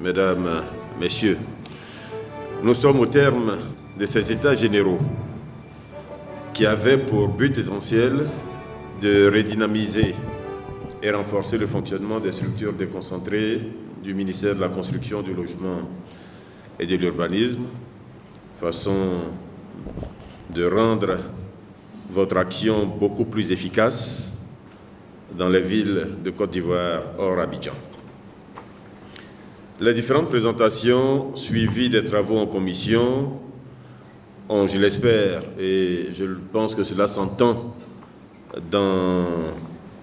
Mesdames, Messieurs, nous sommes au terme de ces États généraux qui avaient pour but essentiel de redynamiser et renforcer le fonctionnement des structures déconcentrées du ministère de la Construction, du Logement et de l'Urbanisme, façon de rendre votre action beaucoup plus efficace dans les villes de Côte d'Ivoire hors Abidjan. Les différentes présentations suivies des travaux en commission ont, je l'espère, et je pense que cela s'entend dans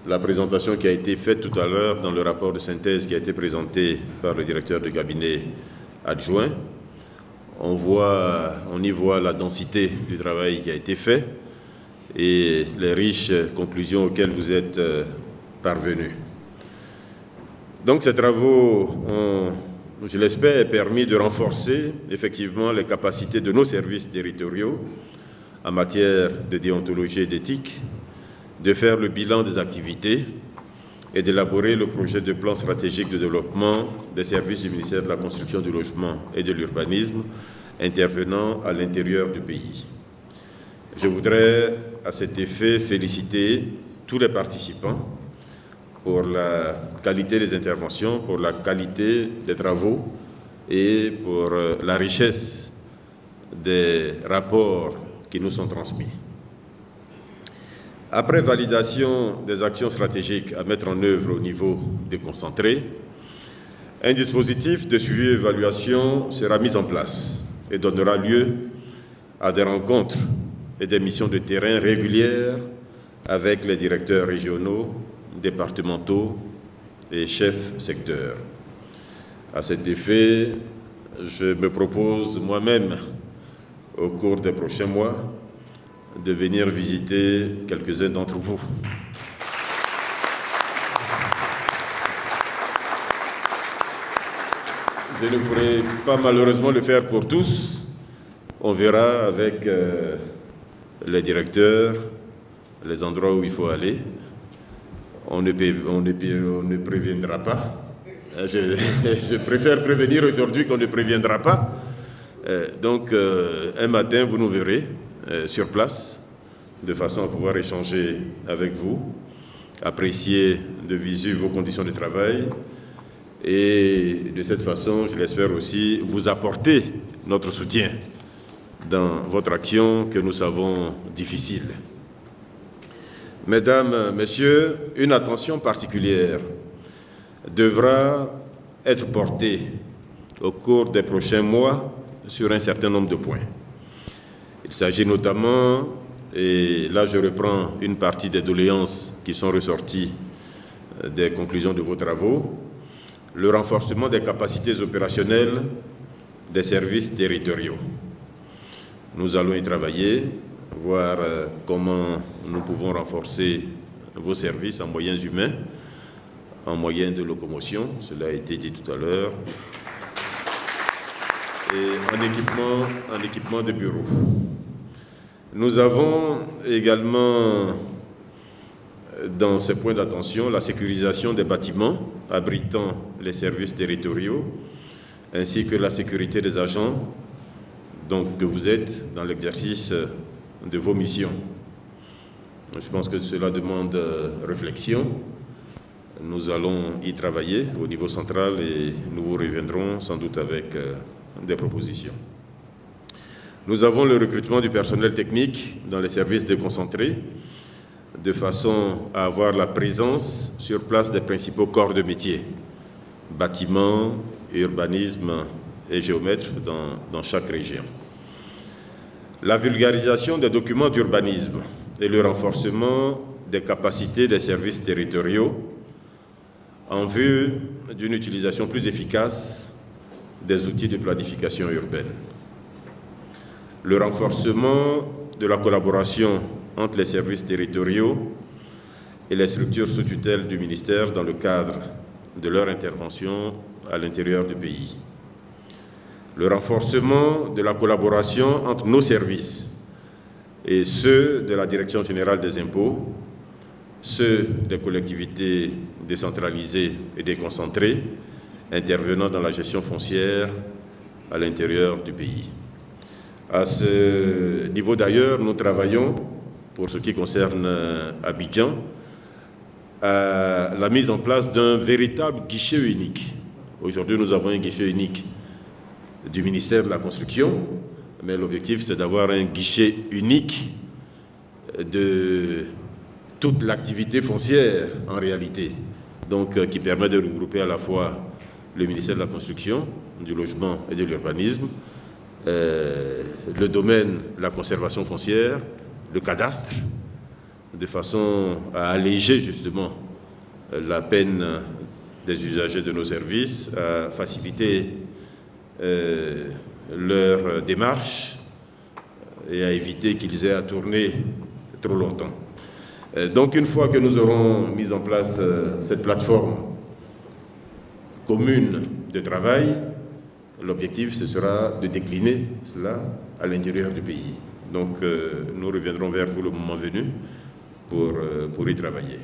la présentation qui a été faite tout à l'heure dans le rapport de synthèse qui a été présenté par le directeur de cabinet adjoint. On y voit la densité du travail qui a été fait et les riches conclusions auxquelles vous êtes parvenus. Donc ces travaux ont, je l'espère, permis de renforcer effectivement les capacités de nos services territoriaux en matière de déontologie et d'éthique, de faire le bilan des activités et d'élaborer le projet de plan stratégique de développement des services du ministère de la Construction, du Logement et de l'Urbanisme intervenant à l'intérieur du pays. Je voudrais à cet effet féliciter tous les participants pour la qualité des interventions, pour la qualité des travaux et pour la richesse des rapports qui nous sont transmis. Après validation des actions stratégiques à mettre en œuvre au niveau déconcentré, un dispositif de suivi et d'évaluation sera mis en place et donnera lieu à des rencontres et des missions de terrain régulières avec les directeurs régionaux, départementaux et chefs secteurs. À cet effet, je me propose moi-même, au cours des prochains mois, de venir visiter quelques-uns d'entre vous. Je ne pourrai pas malheureusement le faire pour tous. On verra avec les directeurs les endroits où il faut aller. On ne préviendra pas. Je préfère prévenir aujourd'hui qu'on ne préviendra pas. Donc, un matin, vous nous verrez sur place, de façon à pouvoir échanger avec vous, apprécier de visu vos conditions de travail et de cette façon, je l'espère aussi, vous apporter notre soutien dans votre action que nous savons difficile. Mesdames, Messieurs, une attention particulière devra être portée au cours des prochains mois sur un certain nombre de points. Il s'agit notamment, et là je reprends une partie des doléances qui sont ressorties des conclusions de vos travaux, le renforcement des capacités opérationnelles des services territoriaux. Nous allons y travailler, voir comment nous pouvons renforcer vos services en moyens humains, en moyens de locomotion, cela a été dit tout à l'heure, et en équipement de bureaux. Nous avons également, dans ces points d'attention, la sécurisation des bâtiments abritant les services territoriaux, ainsi que la sécurité des agents donc, que vous êtes dans l'exercice de vos missions. Je pense que cela demande réflexion. Nous allons y travailler au niveau central et nous vous reviendrons sans doute avec des propositions. Nous avons le recrutement du personnel technique dans les services déconcentrés, de façon à avoir la présence sur place des principaux corps de métier, bâtiments, urbanisme et géomètres dans chaque région. La vulgarisation des documents d'urbanisme et le renforcement des capacités des services territoriaux en vue d'une utilisation plus efficace des outils de planification urbaine. Le renforcement de la collaboration entre les services territoriaux et les structures sous tutelle du ministère dans le cadre de leur intervention à l'intérieur du pays. Le renforcement de la collaboration entre nos services et ceux de la Direction générale des impôts, ceux des collectivités décentralisées et déconcentrées intervenant dans la gestion foncière à l'intérieur du pays. À ce niveau d'ailleurs, nous travaillons, pour ce qui concerne Abidjan, à la mise en place d'un véritable guichet unique. Aujourd'hui, nous avons un guichet unique du ministère de la Construction, mais l'objectif, c'est d'avoir un guichet unique de toute l'activité foncière, en réalité, donc qui permet de regrouper à la fois le ministère de la Construction, du Logement et de l'Urbanisme, le domaine de la conservation foncière, le cadastre, de façon à alléger justement la peine des usagers de nos services, à faciliter leur démarche et à éviter qu'ils aient à tourner trop longtemps. Donc une fois que nous aurons mis en place cette plateforme commune de travail, l'objectif ce sera de décliner cela à l'intérieur du pays. Donc nous reviendrons vers vous le moment venu pour y travailler.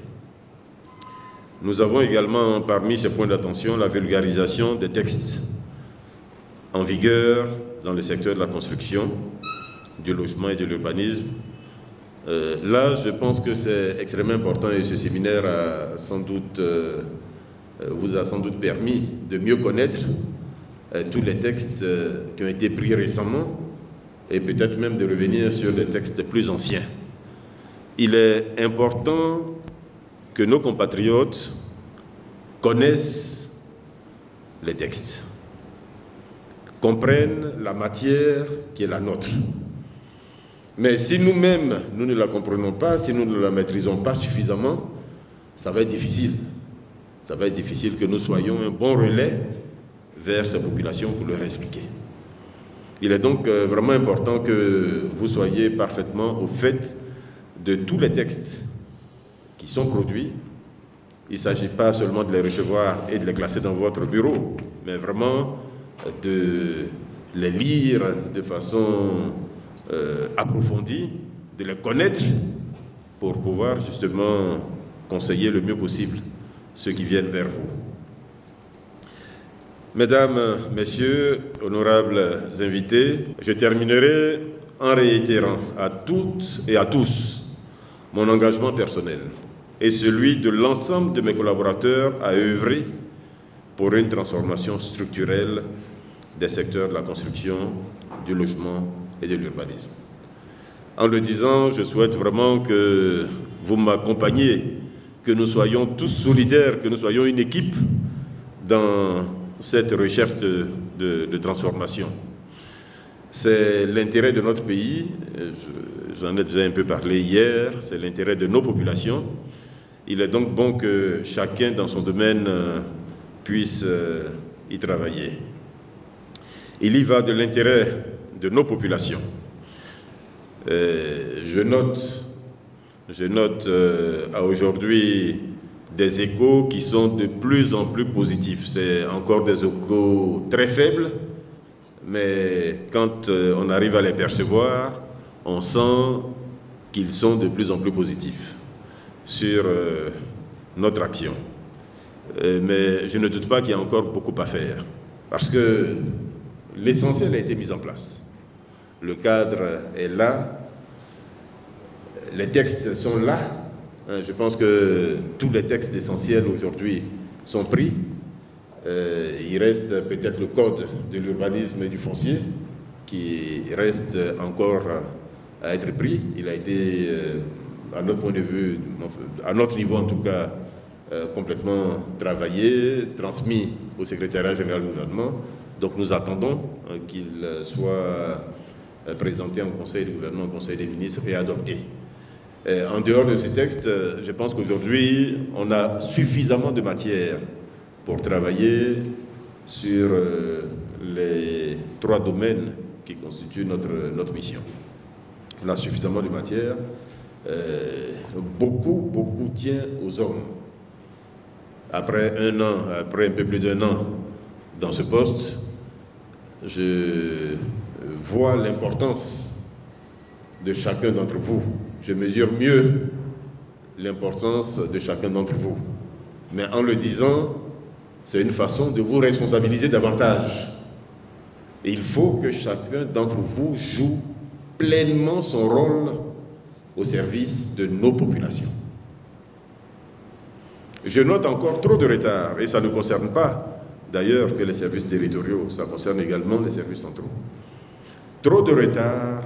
Nous avons également parmi ces points d'attention la vulgarisation des textes en vigueur dans le secteur de la construction, du logement et de l'urbanisme. Là, je pense que c'est extrêmement important et ce séminaire vous a sans doute permis de mieux connaître tous les textes qui ont été pris récemment et peut-être même de revenir sur des textes plus anciens. Il est important que nos compatriotes connaissent les textes, comprennent la matière qui est la nôtre. Mais si nous-mêmes, nous ne la comprenons pas, si nous ne la maîtrisons pas suffisamment, ça va être difficile. Ça va être difficile que nous soyons un bon relais vers ces populations pour leur expliquer. Il est donc vraiment important que vous soyez parfaitement au fait de tous les textes qui sont produits. Il ne s'agit pas seulement de les recevoir et de les classer dans votre bureau, mais vraiment de les lire de façon approfondie, de les connaître pour pouvoir justement conseiller le mieux possible ceux qui viennent vers vous. Mesdames, Messieurs, honorables invités, je terminerai en réitérant à toutes et à tous mon engagement personnel et celui de l'ensemble de mes collaborateurs à œuvrer pour une transformation structurelle des secteurs de la construction, du logement et de l'urbanisme. En le disant, je souhaite vraiment que vous m'accompagniez, que nous soyons tous solidaires, que nous soyons une équipe dans cette recherche de transformation. C'est l'intérêt de notre pays, j'en ai déjà un peu parlé hier, c'est l'intérêt de nos populations. Il est donc bon que chacun dans son domaine puisse y travailler. Il y va de l'intérêt de nos populations. Je note à aujourd'hui des échos qui sont de plus en plus positifs. C'est encore des échos très faibles, mais quand on arrive à les percevoir, on sent qu'ils sont de plus en plus positifs sur notre action. Mais je ne doute pas qu'il y a encore beaucoup à faire, parce que l'essentiel a été mis en place. Le cadre est là, les textes sont là. Je pense que tous les textes essentiels aujourd'hui sont pris. Il reste peut-être le code de l'urbanisme et du foncier qui reste encore à être pris. Il a été, à notre point de vue, à notre niveau en tout cas, complètement travaillé, transmis au secrétariat général du gouvernement. Donc nous attendons qu'il soit présenté en conseil du gouvernement, en conseil des ministres et adopté. En dehors de ces textes, je pense qu'aujourd'hui, on a suffisamment de matière pour travailler sur les 3 domaines qui constituent notre mission. On a suffisamment de matière. Beaucoup tient aux hommes. Après un an, après un peu plus d'1 an dans ce poste, je vois l'importance de chacun d'entre vous. Je mesure mieux l'importance de chacun d'entre vous. Mais en le disant, c'est une façon de vous responsabiliser davantage. Et il faut que chacun d'entre vous joue pleinement son rôle au service de nos populations. Je note encore trop de retard, et ça ne concerne pas d'ailleurs que les services territoriaux, ça concerne également les services centraux. Trop de retard,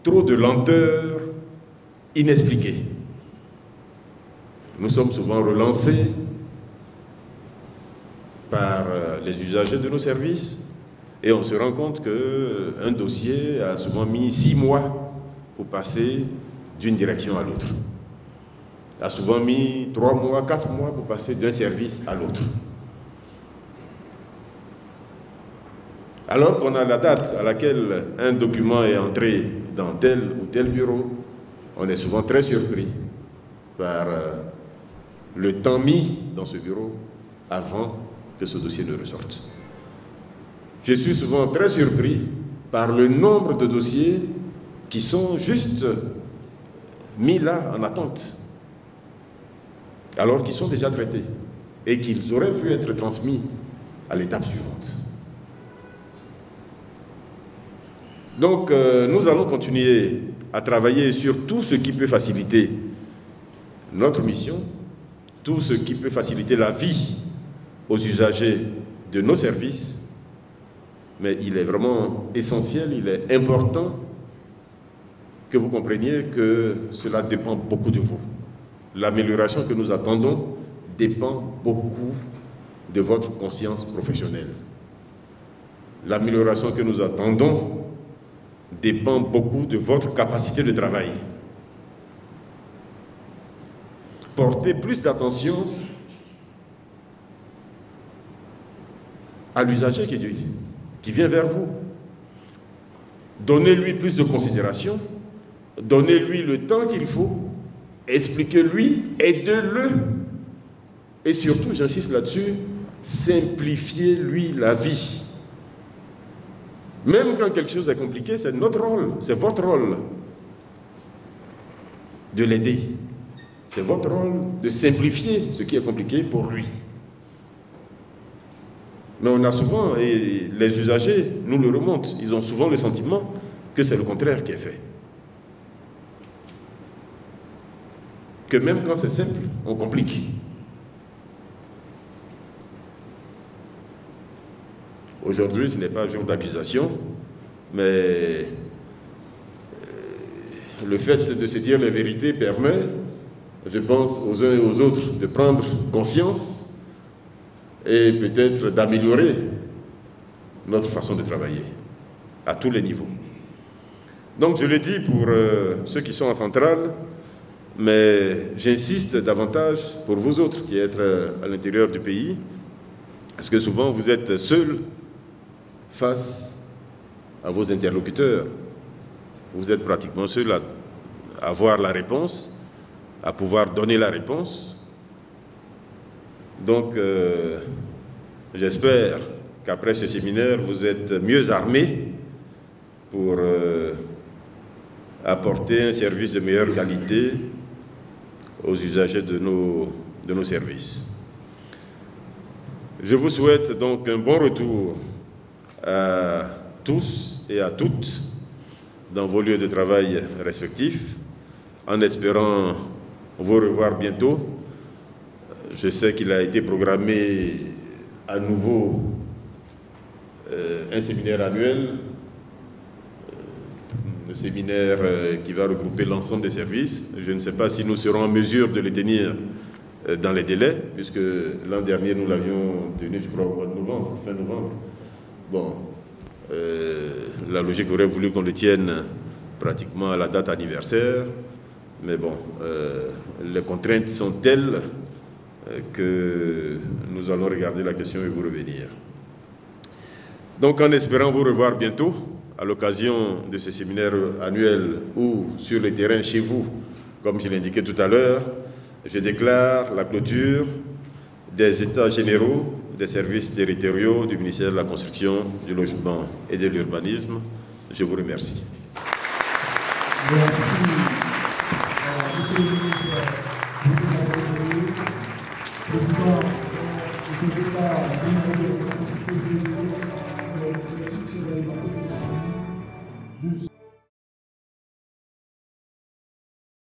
trop de lenteur inexpliquée. Nous sommes souvent relancés par les usagers de nos services et on se rend compte qu'un dossier a souvent mis 6 mois pour passer d'une direction à l'autre. A souvent mis 3 mois, 4 mois pour passer d'un service à l'autre. Alors qu'on a la date à laquelle un document est entré dans tel ou tel bureau, on est souvent très surpris par le temps mis dans ce bureau avant que ce dossier ne ressorte. Je suis souvent très surpris par le nombre de dossiers qui sont juste mis là en attente, alors qu'ils sont déjà traités et qu'ils auraient pu être transmis à l'étape suivante. Donc, nous allons continuer à travailler sur tout ce qui peut faciliter notre mission, tout ce qui peut faciliter la vie aux usagers de nos services, mais il est vraiment essentiel, il est important que vous compreniez que cela dépend beaucoup de vous. L'amélioration que nous attendons dépend beaucoup de votre conscience professionnelle. L'amélioration que nous attendons dépend beaucoup de votre capacité de travail. Portez plus d'attention à l'usager qui vient vers vous. Donnez-lui plus de considération, donnez-lui le temps qu'il faut, expliquez-lui, aidez-le. Et surtout, j'insiste là-dessus, simplifiez-lui la vie. Même quand quelque chose est compliqué, c'est notre rôle, c'est votre rôle de l'aider. C'est votre rôle de simplifier ce qui est compliqué pour lui. Mais on a souvent, et les usagers nous le remontent, ils ont souvent le sentiment que c'est le contraire qui est fait. Que même quand c'est simple, on complique. Aujourd'hui, ce n'est pas un jour d'accusation, mais le fait de se dire la vérité permet, je pense, aux uns et aux autres de prendre conscience et peut-être d'améliorer notre façon de travailler à tous les niveaux. Donc, je le dis pour ceux qui sont en centrale, mais j'insiste davantage pour vous autres qui êtes à l'intérieur du pays, parce que souvent vous êtes seuls face à vos interlocuteurs. Vous êtes pratiquement seuls à avoir la réponse, à pouvoir donner la réponse. Donc, j'espère qu'après ce séminaire, vous êtes mieux armés pour apporter un service de meilleure qualité aux usagers de nos services. Je vous souhaite donc un bon retour à tous et à toutes dans vos lieux de travail respectifs, en espérant vous revoir bientôt. Je sais qu'il a été programmé à nouveau un séminaire annuel, un séminaire qui va regrouper l'ensemble des services. Je ne sais pas si nous serons en mesure de le tenir dans les délais, puisque l'an dernier nous l'avions tenu, je crois, au mois de novembre, fin novembre. Bon, la logique aurait voulu qu'on le tienne pratiquement à la date anniversaire, mais bon, les contraintes sont telles que nous allons regarder la question et vous revenir. Donc, en espérant vous revoir bientôt, à l'occasion de ce séminaire annuel ou sur le terrain chez vous, comme je l'indiquais tout à l'heure, je déclare la clôture des états généraux des services territoriaux du ministère de la Construction, du Logement et de l'Urbanisme. Je vous remercie. Merci. Monsieur le ministre, président, Dieu